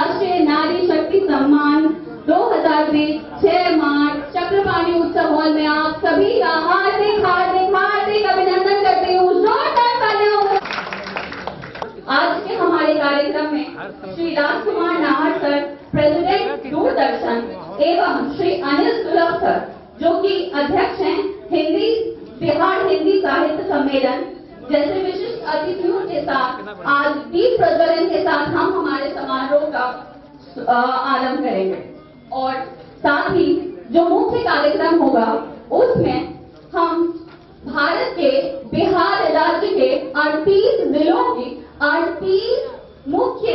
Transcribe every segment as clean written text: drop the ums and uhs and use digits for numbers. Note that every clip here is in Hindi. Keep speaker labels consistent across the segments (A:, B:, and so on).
A: राष्ट्रीय नारी शक्ति सम्मान 2020 6 मार्च चक्रपाणी उत्सव हॉल में आप सभी का हार्दिक हार्दिक हार्दिक अभिनंदन करती हूँ। जोरदार तालियों। आज के हमारे कार्यक्रम में श्री राजकुमार नाहर सर, प्रेसिडेंट दूरदर्शन, एवं श्री अनिल सुलभ सर, जो कि अध्यक्ष हैं बिहार हिंदी साहित्य सम्मेलन, जैसे विशिष्ट अतिथियों के साथ आज दीप प्रज्वलन के साथ हम हमारे समारोह का आरंभ करेंगे। और साथ ही जो मुख्य कार्यक्रम होगा उसमें हम भारत के बिहार राज्य के 38 जिलों की 38 मुख्य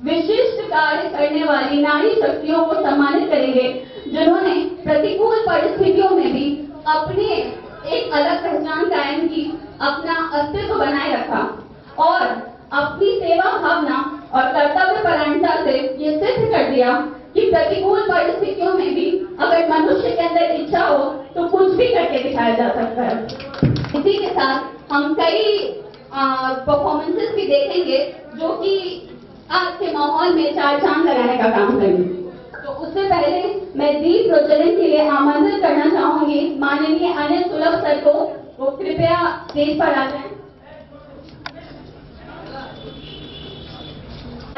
A: विशिष्ट कार्य करने वाली नारी शक्तियों को सम्मानित करेंगे, जिन्होंने प्रतिकूल परिस्थितियों में भी अपने एक अलग पहचान कायम की, अपना अस्तित्व बनाए रखा और अपनी सेवा भावना और कर्तव्य परायणता से ये सिद्ध कर दिया कि प्रतिकूल परिस्थितियों में भी अगर मनुष्य के अंदर इच्छा हो तो कुछ भी करके दिखाया जा सकता है। इसी के साथ हम कई परफॉर्मेंसेस भी देखेंगे जो कि आज के माहौल में चार चांद लगाने का काम करेंगे। तो उससे पहले मैं दीप प्रज्वलन के लिए आमंत्रित करना चाहूंगी माननीय अनिल सुलभ सर को, वो कृपया स्टेज पर आ जाएं।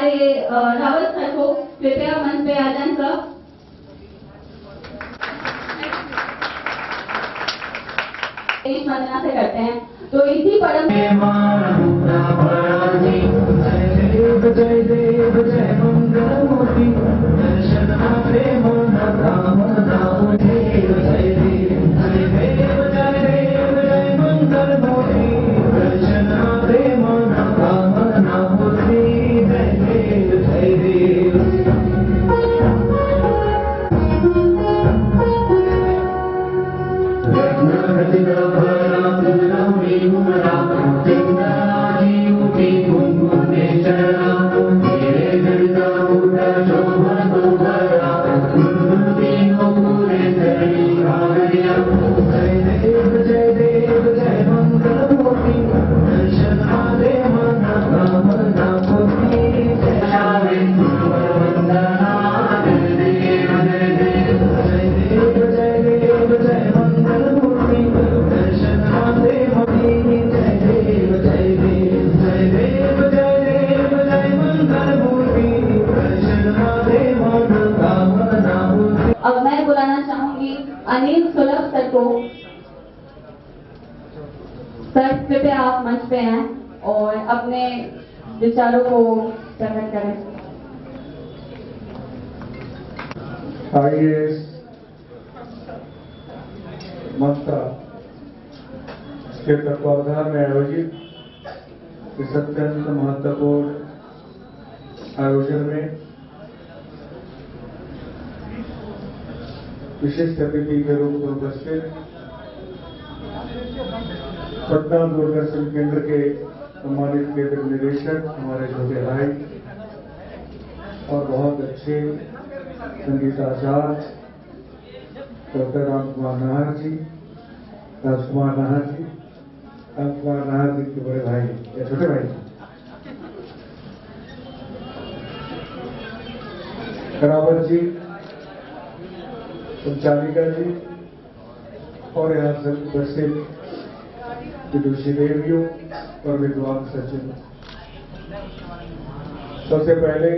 A: रावत सर को कृपया मंच पे आ जाएं सर। देश वंदना से करते हैं। तो इसी परम जय देव जय मंगल मूर्ति दर्शन प्रेम राम राम देव जय देव जय देव जय देव जय मंगल मूर्ति दर्शन प्रेम राम राम जय देव जय देव। अब मैं बुलाना चाहूंगी अनिल सुलभ सर को। सर कृपया आप मंच पे आएं और अपने विचारों को प्रकट करें।
B: आइए मंत्रा के तत्वावधान में आयोजित इस अत्यंत महत्वपूर्ण आयोजन में विशिष्ट अतिथि के रूप में उपस्थित पटना दूरदर्शन केंद्र के सम्मानित केंद्र निदेशक हमारे छोटे भाई और बहुत अच्छे संगीताचार्य डॉक्टर राजकुमार नाहर जी के बड़े भाई या छोटे भाई रावत जी, संचालिका जी और यहाँ से उपस्थित विदुषी देवियों और विद्वान सचिव। सबसे पहले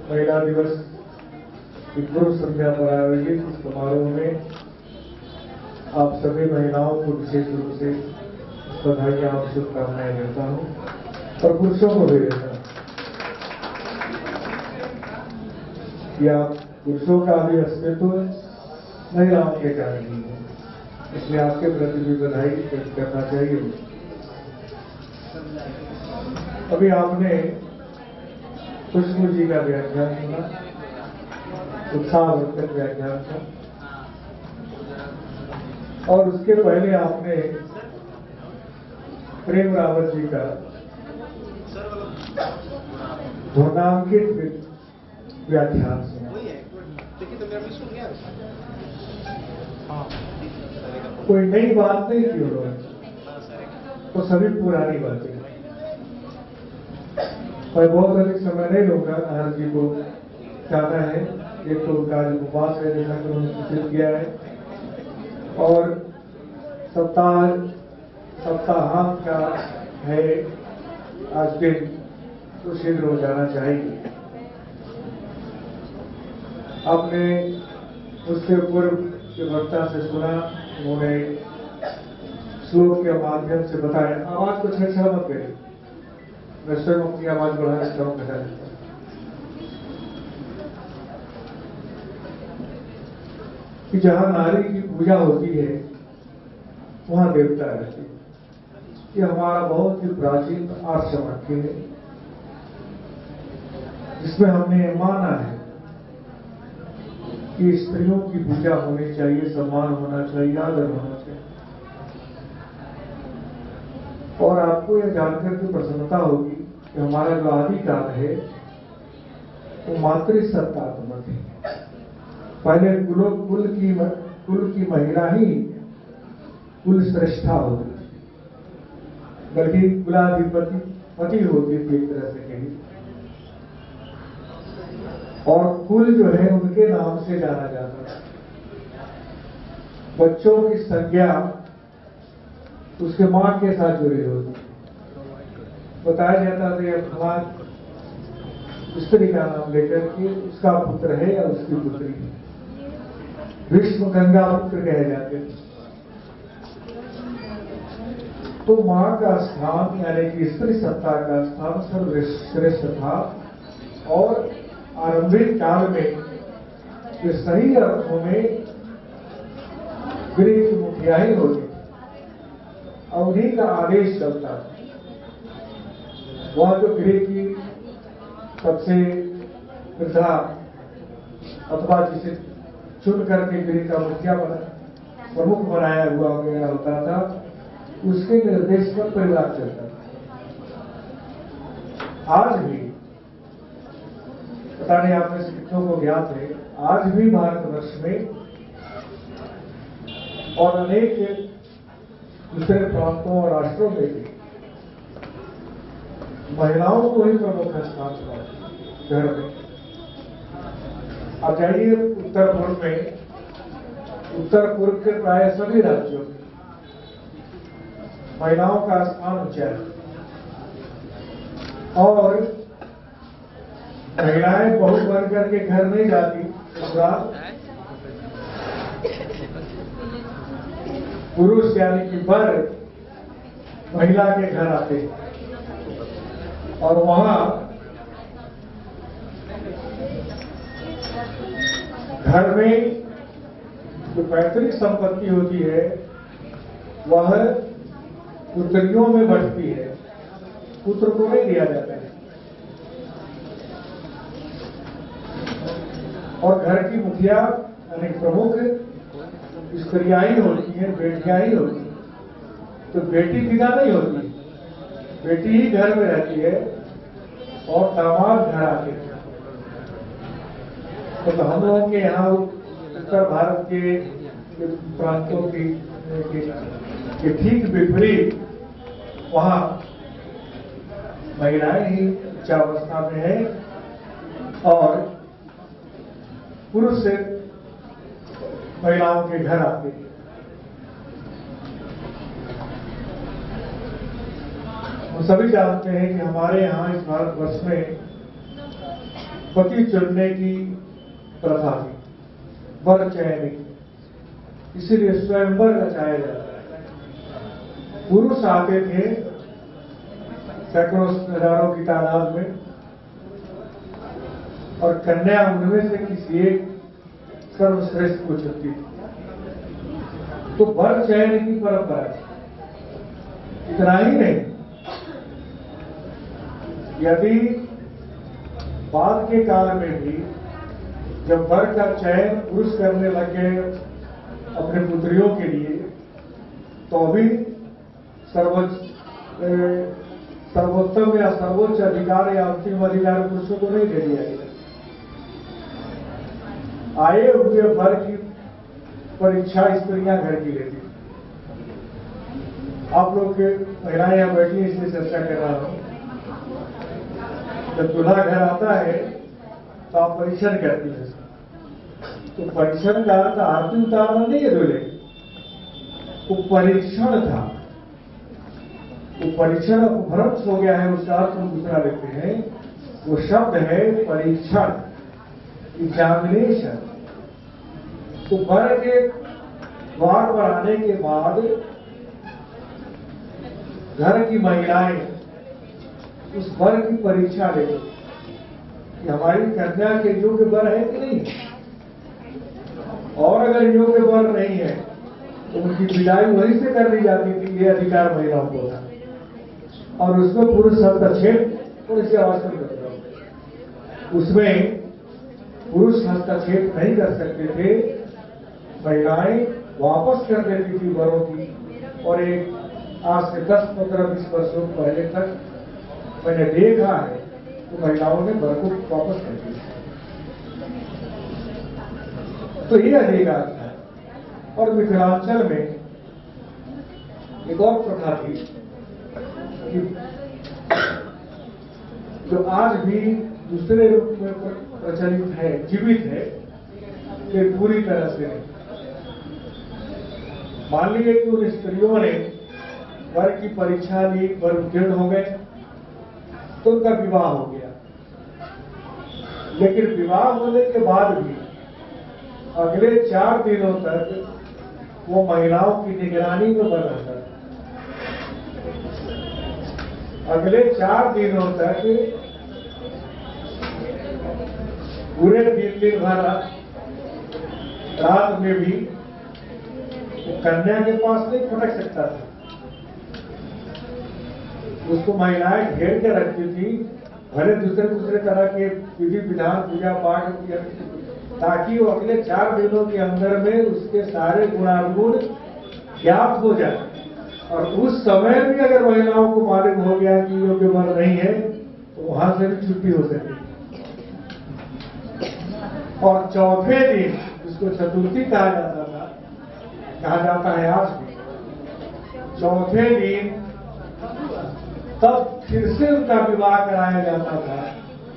B: महिला दिवस की पूर्व संध्या पर आयोजित इस समारोह में आप सभी महिलाओं को विशेष रूप से बधाइयां और शुभकामनाएं देता हूँ और पुरुषों को भी देता हूँ। या पुरुषों का भी अस्तित्व महिलाओं के कारण ही है, इसलिए आपके प्रति भी बधाई व्यक्त करना चाहिए। अभी आपने खुशबू जी का व्याख्यान सुना, उत्साहवर्धक व्याख्यान था, और उसके पहले आपने प्रेम रावत जी का ध्वनांकित व्याख्यान सुना। कोई नई बात नहीं की उन्होंने, तो सभी पुरानी बातें। मैं बहुत अधिक समय नहीं लूंगा। नाहर जी को जाना है, एक तो उनका उपवास है जैसा कि उन्होंने सूचित किया है, और सप्ताहांत का है आज दिन, तो शीघ्र हो जाना चाहिए। आपने उससे पूर्व के वक्ता से सुना, उन्होंने श्लोक के माध्यम से बताया। आवाज को छेड़छाड़ मत करिए, मैं स्वयं अपनी आवाज बढ़ा देता हूं, घटा देता हूं। कि जहां नारी की पूजा होती है वहां देवता रहते हैं। ये हमारा बहुत ही प्राचीन आर्ष वाक्य है, जिसमें हमने माना है कि स्त्रियों की पूजा होनी चाहिए, सम्मान होना चाहिए, आदर होना चाहिए। और आपको यह जानकर के प्रसन्नता होगी कि हमारा जो आदिकाल है वो मातृसत्तात्मक है। पहले कुल की महिला ही कुल श्रेष्ठा होती थी, बल्कि कुलाधिपति पति होती थी एक तरह से कहीं, और कुल जो है उनके नाम से जाना जाता था। बच्चों की संज्ञा उसके मां के साथ जुड़ी होती, बताया जाता था यह फलां स्त्री का नाम लेकर के उसका पुत्र है या उसकी पुत्री है। भीष्म गंगा पुत्र कहे जाते थे। तो मां का स्थान यानी कि स्त्री सत्ता का स्थान सर्वश्रेष्ठ था, और आरंभिक काल में ये सही अर्थों में गृह की मुखिया ही होती थी, और उन्हीं का आदेश चलता था। वह जो गृह की सबसे वृद्धा अथवा जिसे चुन करके गृह का मुखिया प्रमुख बनाया हुआ गया होता था, उसके निर्देश पर परिवार चलता था। आज भी पता नहीं आप में से कितनों को ज्ञात है, आज भी भारतवर्ष में और अनेक दूसरे प्रांतों और राष्ट्रों में भी महिलाओं को ही प्रमुख स्थान मिला घर में। आप जाइए उत्तर पूर्व में, उत्तर पूर्व के प्राय सभी राज्यों में महिलाओं का स्थान ऊंचा है, और महिलाएं बहू बन करके घर नहीं जाती, पुरुष यानी कि वर महिला के घर आते हैं, और वहां घर में जो पैतृक संपत्ति होती है वह पुत्रियों में बढ़ती है, पुत्र को नहीं दिया जाता है। और घर की मुखिया यानी प्रमुख स्त्रियां ही होती हैं, बेटियां ही होती हैं। तो बेटी विदा नहीं होती, बेटी ही घर में रहती है और दामाद घर आते हैं। तो हम लोगों के यहाँ उत्तर भारत के प्रांतों के ठीक विपरीत वहां महिलाएं ही उच्चावस्था में है, और पुरुष से महिलाओं के घर आते हैं। हम सभी जानते हैं कि हमारे यहाँ इस भारतवर्ष में पति चुनने की प्रथा थी, वर चयन की, इसीलिए स्वयंवर रचाया जाता है। पुरुष आते थे सैकड़ों हजारों की तादाद में, और कन्या उनमें से किसी एक सर्वश्रेष्ठ को चुनती थी। तो वर चयन की परंपरा थी। इतना ही नहीं, यदि बाद के काल में भी जब वर का चयन पुरुष करने लगे अपने पुत्रियों के लिए, तो भी सर्वोत्तम या सर्वोच्च अधिकार या अंतिम अधिकार पुरुषों को नहीं दे दिया गया। आए हुए वर की परीक्षा स्त्रियां घर की लेती। आप लोग के महिलाएं यहां बैठी इसलिए चर्चा कर रहा हूं। जब दूल्हा घर आता है तो आप परीक्षण करती हैं। तो परीक्षण का अर्थ आरती उतारना नहीं है दूल्हे, वो परीक्षण था। वो परीक्षण अपभ्रंश हो गया है, उसका अर्थ हम दूसरा लेते हैं। वो शब्द है परीक्षण, एग्जामिनेशन। तो वर के द्वार पर आने के बाद घर की महिलाएं उस वर की परीक्षा लेती कि हमारी कन्या के योग्य वर है कि नहीं, और अगर योग्य वर नहीं है तो उनकी विदाई वहीं से कर दी जाती थी। ये अधिकार महिलाओं को था, और उसमें पुरुष हस्तक्षेप और इसे आवाज नहीं करता, उसमें पुरुष हस्तक्षेप नहीं कर सकते थे। महिलाएं वापस कर देती थी वरों की, और एक आज से 10, 15, 20 वर्षों पहले तक मैंने देखा है कि महिलाओं ने वर को वापस कर दिया। तो ये अधिकार था। और मिथिलांचल में एक और प्रथा थी कि जो आज भी दूसरे रूप में प्रचलित है, जीवित है, कि पूरी तरह से नहीं। मान लीजिए कि उन स्त्रियों ने वर की परीक्षा ली, वर उत्तीर्ण हो गए, तो उनका विवाह हो गया। लेकिन विवाह होने के बाद भी अगले 4 दिनों तक वो महिलाओं की निगरानी में बना था। अगले 4 दिनों तक पूरे दिन भर रात में भी वो कन्या के पास नहीं फटक सकता था। उसको महिलाएं घेर के रखती थी, भले दूसरे तरह के विधि विधान पूजा पाठ, ताकि वो अगले 4 दिनों के अंदर में उसके सारे गुणानुगुण ज्ञात हो जाए। और उस समय भी अगर महिलाओं को मालूम हो गया कि योग्य वर नहीं है तो वहां से भी छुट्टी हो सके। और चौथे दिन, जिसको चतुर्थी कहा जाता था, कहा जाता है आज भी, चौथे दिन तब फिर से उनका विवाह कराया जाता था।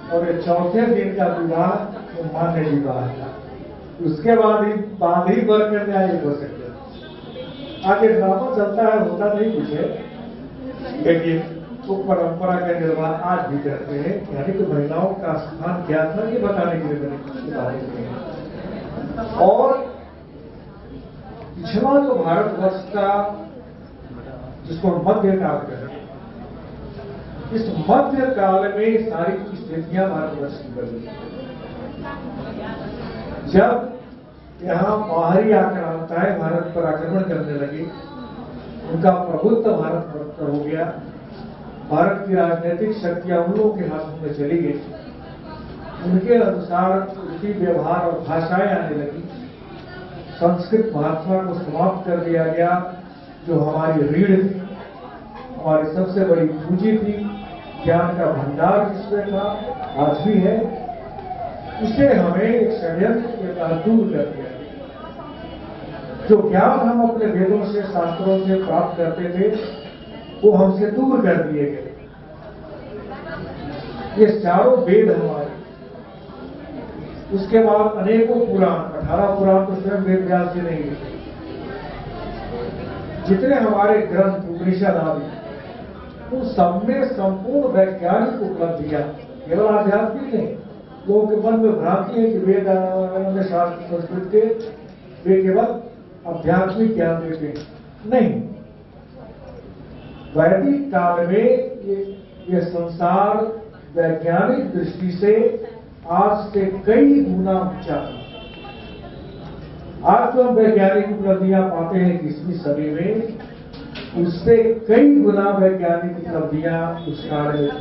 B: और ये चौथे दिन का विवाह तो मान्य विवाह था। उसके बाद ही वर कन्या एक हो सकते। आगे ड्रामा चलता है, होता नहीं कुछ है, लेकिन वो परंपरा का निर्वाह आज भी करते हैं। यानी कि महिलाओं का स्थान क्या था ये बताने के लिए मैंने। और पिछला जो भारतवर्ष का, जिसको हम मध्यकाल कहते हैं, इस मध्यकाल में सारी स्थितियां भारतवर्ष की बदली। जब यहाँ बाहरी आक्रांताएं भारत पर आक्रमण करने लगी, उनका प्रभुत्व भारत पर हो गया, भारत की राजनीतिक शक्तियां उन लोगों के हाथों में चली गई, उनके अनुसार उनकी व्यवहार और भाषाएं आने लगी। संस्कृत भाषा को समाप्त कर दिया गया, जो हमारी रीढ़ थी, हमारी सबसे बड़ी पूंजी थी, ज्ञान का भंडार जिसमें था, आज भी है। इसे हमें एक षड्यंत्र के द्वारा दूर कर दिया। जो ज्ञान हम अपने वेदों से, शास्त्रों से प्राप्त करते थे, वो हमसे दूर कर दिए गए। ये चारों वेद हमारे, उसके बाद अनेकों पुराण, 18 पुराण तो स्वयं वेद व्यास जी नहीं लिखे। जितने हमारे ग्रंथ, उपनिषद आदि, उन सब में संपूर्ण वैज्ञानिक उपलब्धियां, केवल आध्यात्मिक नहीं। लोगों के मन में भ्रांति है कि वेद शास्त्र संस्कृत के वे केवल आध्यात्मिक ज्ञान देते हैं। नहीं, वैदिक काल में ये संसार वैज्ञानिक दृष्टि से आज से कई गुना ऊंचा था। आज तो हम वैज्ञानिक उपलब्धियां पाते हैं 20वीं सदी में, उससे कई गुना वैज्ञानिक उपलब्धियां उस काल में थी।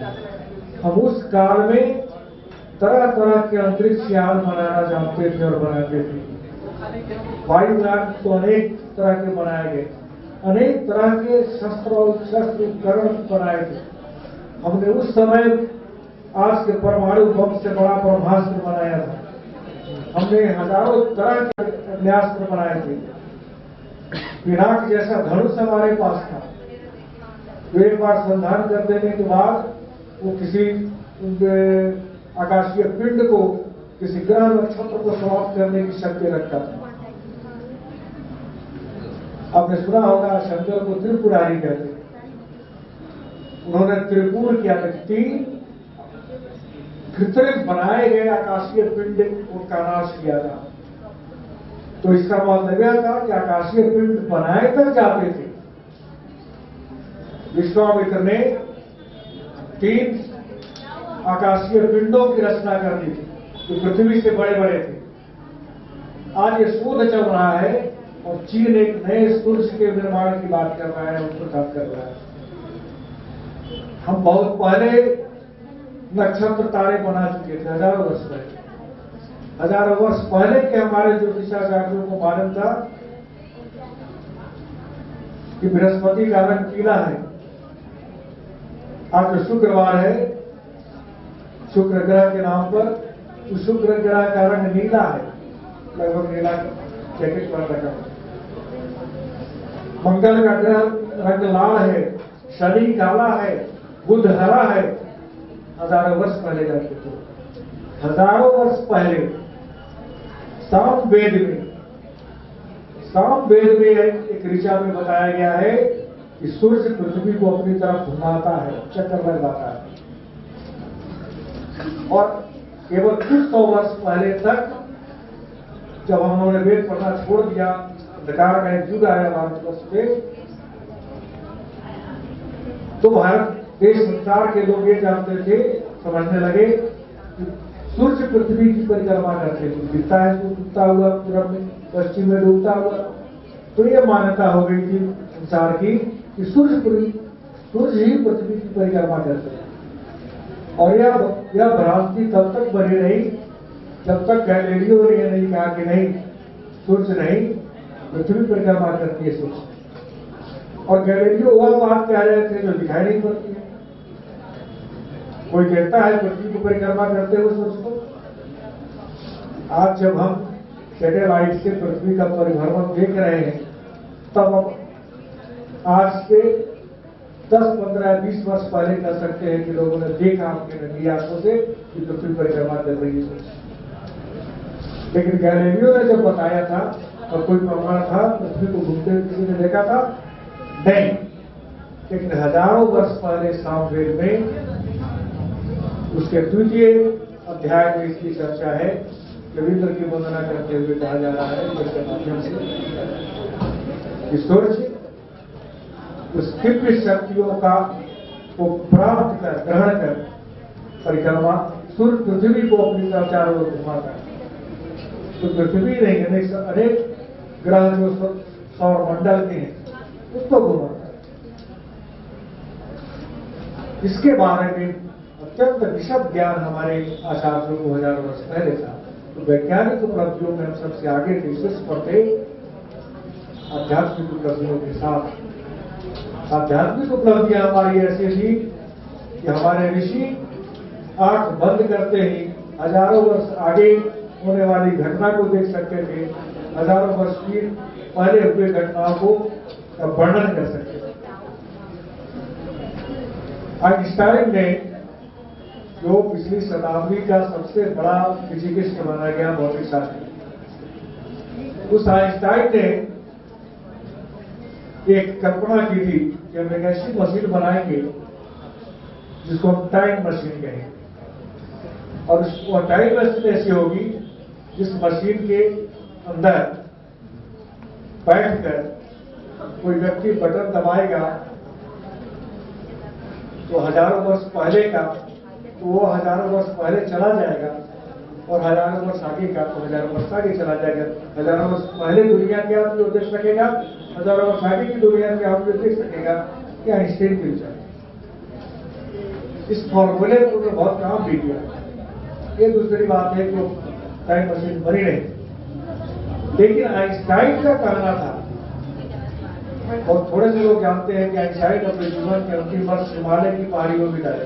B: हम उस काल में तरह तरह के अंतरिक्ष यान बनाना जानते थे और बनाते थे। वायुयान तो अनेक तरह के बनाए गए, अनेक तरह के शस्त्र उपकरण बनाए गए। हमने उस समय आज के परमाणु बम से बड़ा ब्रह्मास्त्र बनाया था। हमने हजारों तरह के अग्न्यास्त्र बनाए थे। पिनाक जैसा धनुष हमारे पास था, जो एक बार संधान कर देने के बाद वो किसी उनके आकाशीय पिंड को किसी ग्रह नक्षत्र को समाप्त करने की शक्ति रखता था। आपने सुना होगा शंकर को त्रिपुरारी कहते। उन्होंने त्रिपुर किया था, 3 कृत्रिम बनाए गए आकाशीय पिंड उनका नाश किया था। तो इसका मतलब यह था कि आकाशीय पिंड बनाए तक जाते थे। विश्वामित्र ने 3 आकाशीय पिंडों की रचना कर दी थी जो पृथ्वी से बड़े बड़े थे। आज ये शोध चल रहा है और चीन एक नए सूर्य के निर्माण की बात कर रहा है, उसको साथ कर रहा है। हम बहुत पहले नक्षत्र तारे बना चुके थे, हजारों वर्ष पहले। हजारों वर्ष पहले के हमारे ज्योतिषाचार्यों को मालूम था कि बृहस्पति का रंग पीला है। आज जो शुक्रवार है, शुक्र ग्रह के नाम पर, तो शुक्र ग्रह का रंग नीला है, लगभग नीला जैकेट पहन रखा है। मंगल का ग्रह रंग लाल है, शनि काला है, बुध हरा है। हजारों वर्ष पहले जाते थे। हजारों वर्ष पहले सामवेद में एक ऋचा में बताया गया है कि सूर्य पृथ्वी को अपनी तरफ घुमाता है, चक्कर लगाता है। और केवल कुछ 100 वर्ष पहले तक जब हम लोगों ने वेद पढ़ना छोड़ दिया, अंधकार का एक युग आया भारतवर्ष पे, तो भारत देश संसार के लोग ये जानते थे, समझने लगे कि सूर्य पृथ्वी की परिक्रमा करते थे। दिखता है तो डूबता हुआ, पूरब में पश्चिम में डूबता हुआ। तो ये मान्यता हो गई थी संसार की कि सूर्य ही पृथ्वी की परिक्रमा करते हैं। और यह भ्रांति तब तक बनी रही जब तक गैलीलियो ने यह नहीं कहा कि नहीं, सूर्य नहीं, पृथ्वी परिक्रमा करती है सूर्य। और गैलीलियो वह बात कह रहे थे जो दिखाई नहीं पड़ती है। कोई कहता है पृथ्वी को परिक्रमा करते हुए सूर्य को। आज जब हम सैटेलाइट से पृथ्वी का परिभ्रमण देख रहे हैं, तब हम आज से 10, 15, 20 वर्ष पहले कर सकते हैं कि लोगों ने देखा अपने नंगी आंखों से कि पृथ्वी परिक्रमा कर रही है। लेकिन गैलीलियो ने जब बताया था और कोई प्रमाण था, पृथ्वी को घूमते हुए किसी ने देखा था? नहीं। लेकिन हजारों वर्ष पहले सामवेद में उसके 2 अध्याय में इसकी चर्चा है। रविंद्र की वंदना करते हुए कहा जा रहा है इसके माध्यम से सूर्य उस दिव्य शक्तियों को प्राप्त कर, ग्रहण कर परिक्रमा सूर्य पृथ्वी को अपनी तरफ चारों ओर घुमाता है। तो पृथ्वी नहीं, अनेक ग्रह जो सौर मंडल के हैं उसको घुमाता है। इसके बारे में अत्यंत विशद ज्ञान हमारे आचार्यों को हजारों वर्ष पहले था। तो वैज्ञानिक उपलब्धियों में हम सबसे आगे थे, शीर्ष पर थे। आध्यात्मिक उपलब्धियों के साथ आध्यात्मिक उपलब्धियां हमारी ऐसी थी कि हमारे ऋषि आंख बंद करते ही हजारों वर्ष आगे होने वाली घटना को देख सकते थे, हजारों वर्ष की पहले हुए घटनाओं को वर्णन कर सकते थे। आइंस्टाइन ने, जो पिछली शताब्दी का सबसे बड़ा फिजिकिस्ट माना गया भौतिक शास्त्री, उस आइंस्टाइन ने एक कल्पना की थी कि हम एक ऐसी मशीन बनाएंगे जिसको हम टाइम मशीन कहेंगे। और वो टाइम मशीन ऐसी होगी जिस मशीन के अंदर बैठकर कोई व्यक्ति बटन दबाएगा तो हजारों वर्ष पहले का तो वो हजारों वर्ष पहले चला जाएगा, और हजारों वर्ष आगे का तो हजारों वर्ष आगे चला जाएगा। हजारों वर्ष पहले दुनिया के आप जो देख सकेगा, हजारों वर्ष आगे की दुनिया के आप जो देख सकेगा। क्या आइंस्टाइन की विचार, इस फॉर्मूले को तो बहुत काम भी किया। ये दूसरी बात है कि टाइम मशीन बनी नहीं, लेकिन आइंस्टाइन का कहना था, और थोड़े से लोग जानते हैं कि आइंस्टाइन अपने जीवन के अंतिम वर्ष हिमालय की पहाड़ियों में बिताए।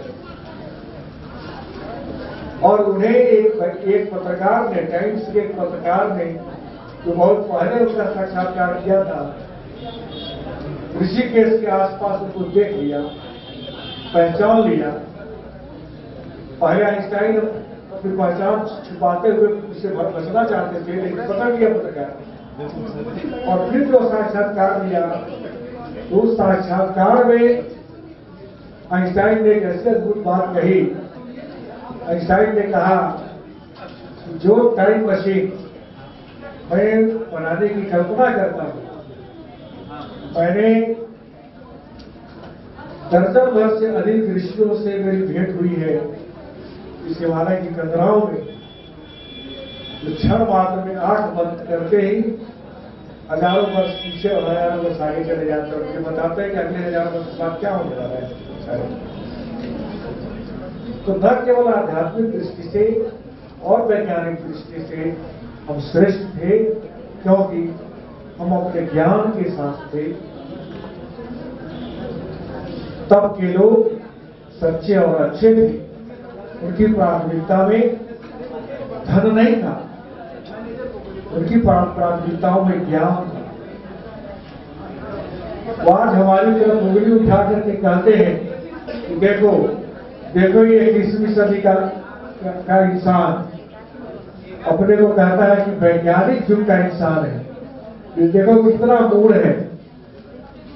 B: और उन्हें एक पत्रकार ने, टाइम्स के एक पत्रकार ने, जो बहुत पहले उसका साक्षात्कार किया था, ऋषिकेश के आसपास उसको देख लिया, पहचान लिया, पहले आइंस्टाइन अपनी पहचान छुपाते हुए उससे बचना चाहते थे, लेकिन पकड़ लिया पत्रकार और फिर जो साक्षात्कार दिया, उस साक्षात्कार में आइंस्टाइन ने एक ऐसी अद्भुत बात कही। आइंस्टाइन ने कहा जो टाइम मशीन मैं बनाने की कल्पना करता हूं, मैंने दर्जन भर से अधिक ऋषियों से मेरी भेंट हुई है इस हिमालय की कंदराओं में, जो क्षण मात्र में आंख बंद करते ही हजारों वर्ष पीछे और हजारों वर्ष आगे चले जाते हैं। मुझे बताते हैं कि अगले हजारों वर्ष बाद क्या होने वाला है। तो न केवल आध्यात्मिक दृष्टि से और वैज्ञानिक दृष्टि से हम श्रेष्ठ थे, क्योंकि हम अपने ज्ञान के साथ थे। तब के लोग सच्चे और अच्छे थे, उनकी प्राथमिकता में धन नहीं था, उनकी प्राथमिकताओं में ज्ञान था। वो आज हमारी तरफ उंगली उठा करके कहते हैं कि देखो देखो ये 21वीं सदी का इंसान अपने को कहता है कि वैज्ञानिक युग का इंसान है, ये देखो कितना मूढ़ है,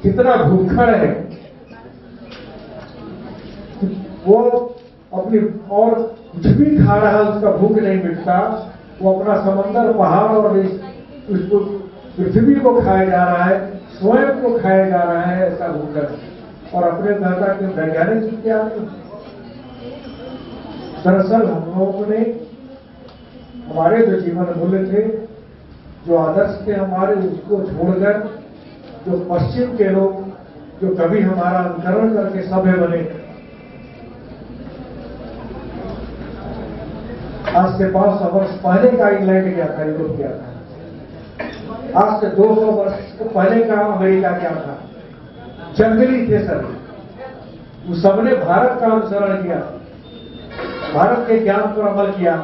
B: कितना भूखड़ है। वो अपनी और कुछ भी खा रहा है, उसका भूख नहीं मिटता। वो अपना समंदर, पहाड़ और उसको पृथ्वी को खाया जा रहा है, स्वयं को खाया जा रहा है, ऐसा भूखड़। और अपने कहता कि वैज्ञानिक क्या है। दरअसल हम लोगों ने हमारे जो जीवन मूल्य थे, जो आदर्श थे हमारे, उसको छोड़कर जो पश्चिम के लोग जो कभी हमारा अनुकरण करके सभ्य बने, आज से 500 वर्ष पहले का इंग्लैंड क्या था, यूरोप क्या था, आज से 200 वर्ष पहले का अमेरिका क्या था, जंगली थे सभी। उस सबने भारत का अनुसरण किया, भारत के ज्ञान पर अमल किया,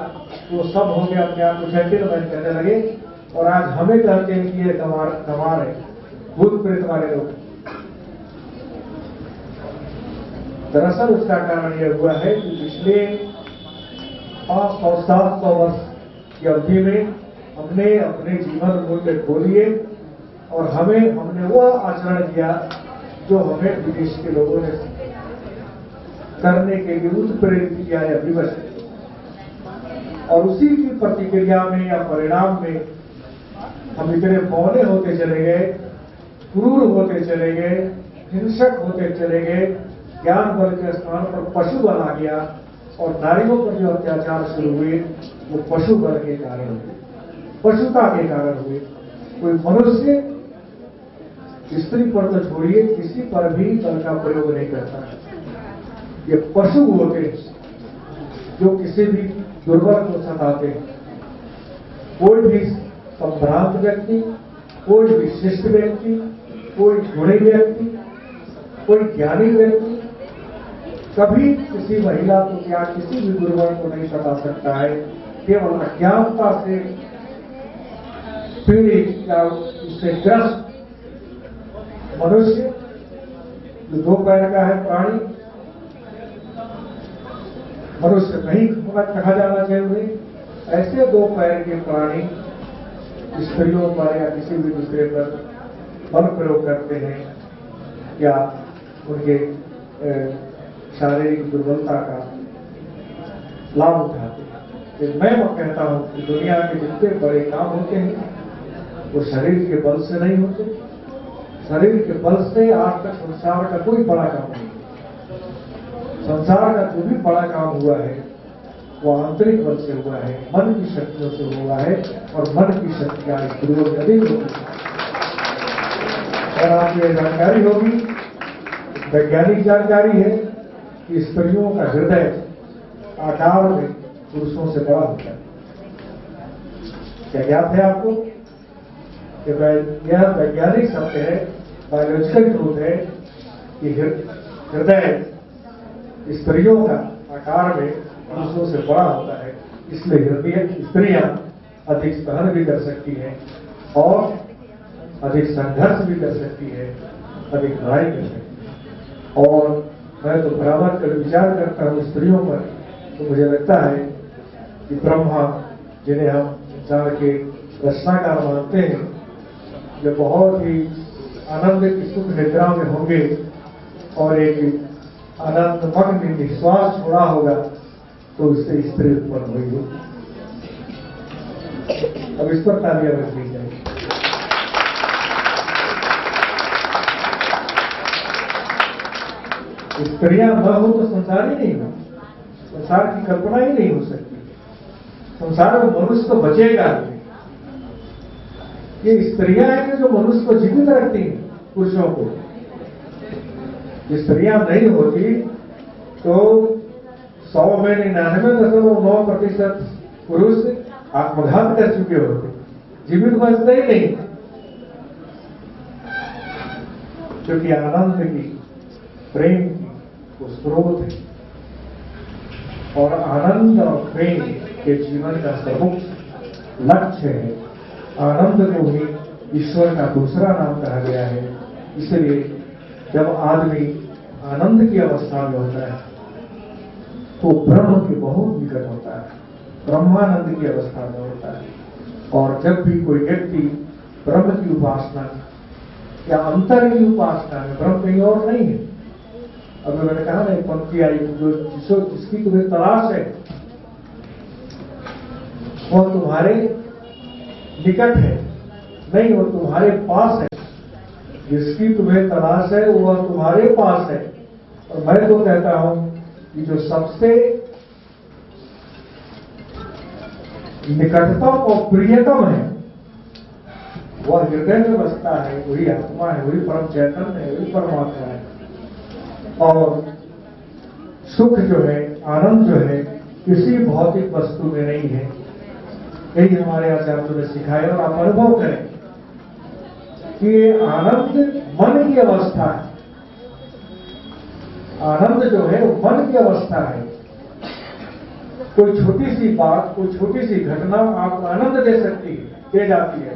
B: वो सब हो गया अपने आप को जेंटलमैन कहने लगे। और आज हमें कहते हैं कि ये गंवार है, भूत प्रेत वाले लोग। दरअसल उसका कारण यह हुआ है कि पिछले 500-700 वर्ष की अवधि में हमने अपने जीवन मूल्य खो लिए और हमने वह आचरण किया जो हमें विदेश के लोगों ने करने के लिए उत्प्रेरित किया या विवश किया। और उसी की प्रतिक्रिया में या परिणाम में हम इतने बौने होते चले गए, क्रूर होते चले गए, हिंसक होते चले गए, ज्ञान बल के स्थान पर पशु बन आ गया। और नारियों पर जो अत्याचार शुरू हुए वो पशु बल के कारण हुए, पशुता के कारण हुए। कोई मनुष्य स्त्री पर तो छोड़िए, किसी पर भी बल का प्रयोग नहीं करता। ये पशु होते हैं जो किसी भी दुर्बल को सताते हैं। कोई भी संभ्रांत व्यक्ति, कोई भी शिष्ट व्यक्ति, कोई गुणी व्यक्ति, कोई ज्ञानी व्यक्ति कभी किसी महिला को या किसी भी दुर्बल को नहीं सता सकता है। केवल अज्ञानता से पीड़ित या उससे ग्रस्त मनुष्य जो 2 पैर का है प्राणी, मनुष्य नहीं कहा जाना चाहिए, ऐसे 2 पैर के प्राणी स्त्रियों पर या किसी भी दूसरे पर बल प्रयोग करते हैं या उनके शारीरिक दुर्बलता का लाभ उठाते हैं। मैं कहता हूं कि दुनिया के जितने बड़े काम होते हैं वो शरीर के बल से नहीं होते। शरीर के बल से आज तक संसार का कोई बड़ा काम नहीं। संसार का जो भी बड़ा काम हुआ है वो आंतरिक बल से हुआ है, मन की शक्तियों से हुआ है। और मन की शक्तियां स्त्रियों से अधिक होती है। और आपको यह जानकारी होगी, वैज्ञानिक जानकारी है कि स्त्रियों का हृदय आकार में पुरुषों से बड़ा होता है। क्या ज्ञात है आपको कि यह वैज्ञानिक सत्य है, बायोलॉजिकल ट्रूथ है कि हृदय स्त्रियों का आकार में पुरुषों से बड़ा होता है। इसलिए स्त्रियां अधिक सहन भी कर सकती हैं और अधिक संघर्ष भी कर सकती है, अधिक लड़ाई कर सकती है। और मैं तो बराबर कर विचार करता हूं स्त्रियों पर तो मुझे लगता है कि ब्रह्मा, जिन्हें हम संसार के रचनाकार मानते हैं, जो बहुत ही आनंद की सुख निद्रा में होंगे और एक आनंदमग्न निश्वास छोड़ा होगा, तो उससे स्त्री उत्पन्न हुई हो। अब इस पर तालियां बज दी जाए। स्त्रियां न हो तो संसार ही नहीं हो, संसार की कल्पना ही नहीं हो सकती, संसार में मनुष्य तो बचेगा नहीं। ये स्त्रियां हैं जो मनुष्य को जीवित रखती हैं, पुरुषों को। स्त्रियां नहीं होती तो 100 में 99.9% पुरुष आत्मघात कर चुके होते, जीवित बचते ही नहीं, क्योंकि आनंद की, प्रेम की वो स्रोत है। और आनंद और प्रेम के जीवन का सर्वोच्च लक्ष्य है। आनंद को ही ईश्वर का दूसरा नाम कहा गया है। इसलिए जब आदमी आनंद की अवस्था में होता है तो ब्रह्म के बहुत निकट होता है, ब्रह्मानंद की अवस्था में होता है। और जब भी कोई व्यक्ति ब्रह्म की उपासना या अंतर की उपासना में, ब्रह्म कहीं और नहीं है। अभी मैंने कहा ना, एक पंक्ति आई, जो जिसकी तुम्हें तलाश है वह तुम्हारे निकट है, नहीं वो तुम्हारे पास है। जिसकी तुम्हें तलाश है वह तुम्हारे पास है। और मैं तो कहता हूं कि जो सबसे निकटतम और प्रियतम है वह हृदय में बसता है, वही आत्मा है, वही परम चैतन्य है, वही परमात्मा है। और सुख जो है, आनंद जो है, किसी भौतिक वस्तु में नहीं है। यही हमारे आचार्यों ने सिखाया। और आप अनुभव करें कि ये आनंद मन की अवस्था है। आनंद जो है वो मन की अवस्था है। कोई छोटी सी बात, कोई छोटी सी घटना आपको आनंद दे सकती है, दे जाती है।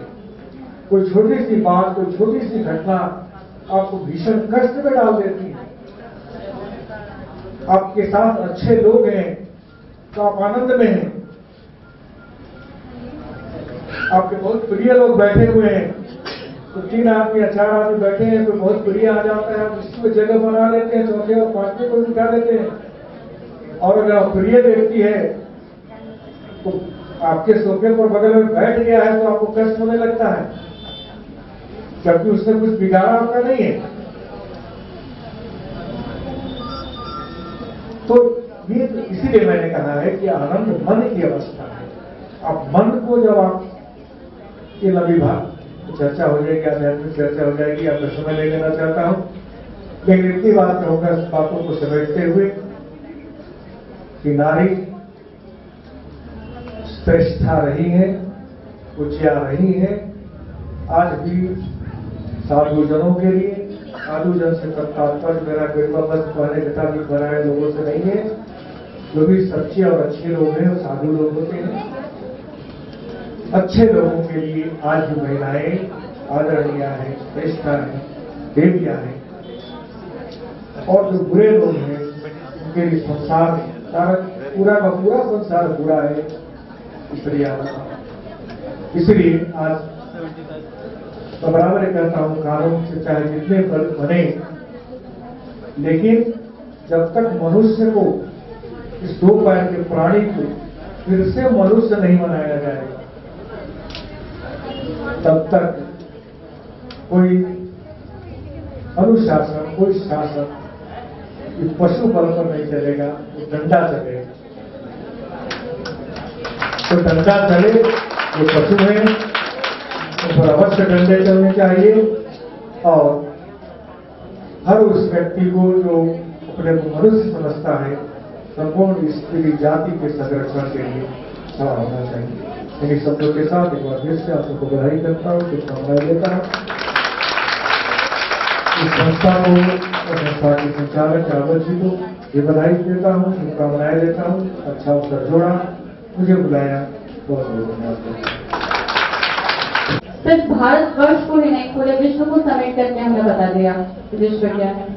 B: कोई छोटी सी बात, कोई छोटी सी घटना आपको भीषण कष्ट में डाल देती है। आपके साथ अच्छे लोग हैं तो आप आनंद में हैं। आपके बहुत प्रिय लोग बैठे हुए हैं, तो 3 आदमी या 4 आदमी बैठे हैं, कोई बहुत प्रिय आ जाता है, उसको जगह बना लेते हैं, चौथे और 5वें को बिठा देते हैं। और अगर प्रिय व्यक्ति है तो आपके सोफे पर बगल में बैठ गया है तो आपको कष्ट होने लगता है, क्योंकि उसने कुछ बिगाड़ा आपका नहीं है। तो ये इसीलिए मैंने कहा है कि आनंद मन की अवस्था है। आप मन को जब आप ये लंबी बात चर्चा हो जाएगी, आध्यात्मिक चर्चा हो जाएगी, आपका समय ले लेना चाहता हूं, लेकिन इतनी बात कहूंगा बातों को समेटते हुए कि नारी श्रेष्ठा रही है, उचिया रही है। आज भी साधुजनों के लिए, साधुजन से तात्पर्य मेरा कोई बस पहले कथा भी बनाए लोगों से नहीं है। जो भी सच्चे और अच्छे लोग हैं वो साधु लोग होते हैं। अच्छे लोगों के लिए आज भी महिलाएं आदरणीय है, श्रेष्ठा है, देवियां हैं। और जो बुरे लोग हैं उनके लिए संसार सारा पूरा का पूरा संसार बुरा है, स्त्रियां। इसलिए आज तो बराबर कहता हूं, कानून से चाहे जितने बने, लेकिन जब तक मनुष्य को, इस 2 पैर के प्राणी को फिर से मनुष्य नहीं बनाया जाएगा, तब तक कोई अनुशासन, कोई शासन पशु बल पर नहीं चलेगा, वो डंडा चलेगा। तो डंडा चले, वो पशु है, उन पर अवश्य डंडे चलने चाहिए। और हर उस व्यक्ति को जो अपने को मनुष्य समझता है, संपूर्ण स्त्री जाति के संरक्षण के लिए खड़ा होना चाहिए। इन्हीं शब्दों के साथ एक बार फिर से आप सबको बधाई करता हूँ, शुभकामनाएं देता हूँ। इस संस्था को और संस्था के संचालक रावत जी को ये बधाई देता हूँ, शुभकामनाएं देता हूँ। अच्छा अवसर जोड़ा, मुझे बुलाया, बहुत बहुत धन्यवाद।
A: सिर्फ भारतवर्ष को ही नहीं, पूरे विश्व को समेट करके हमें बता दिया विश्व क्या है।